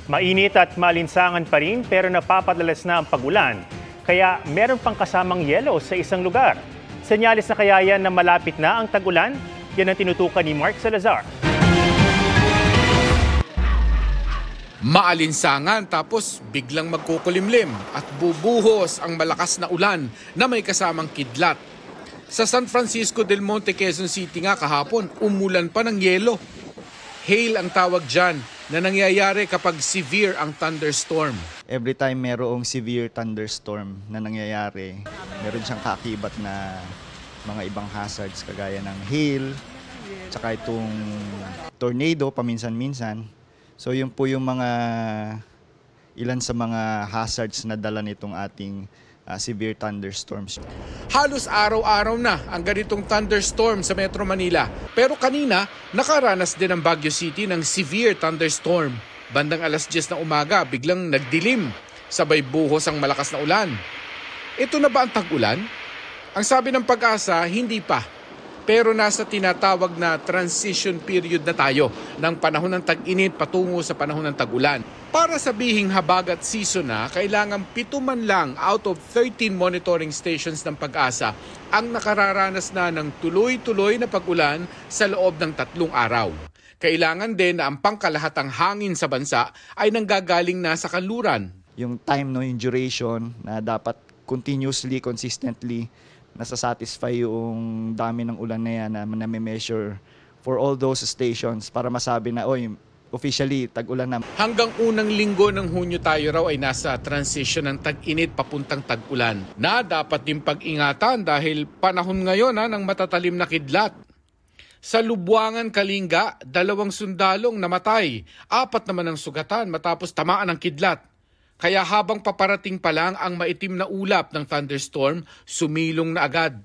Mainit at malinsangan pa rin pero napapadalas na ang pagulan. Kaya meron pang kasamang yelo sa isang lugar. Senyales na kaya yan na malapit na ang tag-ulan? Yan ang tinutukan ni Mark Salazar. Maalinsangan tapos biglang magkukulimlim at bubuhos ang malakas na ulan na may kasamang kidlat. Sa San Francisco del Monte, Quezon City nga kahapon, umulan pa ng yelo. Hail ang tawag dyan na nangyayari kapag severe ang thunderstorm. Every time merong severe thunderstorm na nangyayari, meron siyang kakibat na mga ibang hazards kagaya ng hail, tsaka itong tornado paminsan-minsan. So yun po yung mga ilan sa mga hazards na dala nitong ating severe thunderstorms. Halos araw-araw na ang ganitong thunderstorm sa Metro Manila. Pero kanina, nakaranas din ang Baguio City ng severe thunderstorm. Bandang alas 10 ng umaga, biglang nagdilim. Sabay buhos ang malakas na ulan. Ito na ba ang tag-ulan? Ang sabi ng Pag-asa, hindi pa. Pero nasa tinatawag na transition period na tayo ng panahon ng tag-init patungo sa panahon ng tag-ulan. Para sabihing habagat season na, kailangan 7 man lang out of 13 monitoring stations ng Pag-asa ang nakararanas na ng tuloy-tuloy na pag-ulan sa loob ng 3 araw. Kailangan din na ang pangkalahatang hangin sa bansa ay nanggagaling na sa kanluran. Yung time, yung duration na dapat continuously, consistently nasasatisfy yung dami ng ulan na yan na nami-measure for all those stations para masabi na, officially, tag-ulan na. Hanggang unang linggo ng Hunyo tayo raw ay nasa transition ng tag-init papuntang tag-ulan na dapat din pag-ingatan dahil panahon ngayon ng matatalim na kidlat. Sa Lubuangan, Kalinga, 2 sundalong namatay, 4 naman ang sugatan matapos tamaan ng kidlat. Kaya habang paparating pa lang ang maitim na ulap ng thunderstorm, sumilong na agad.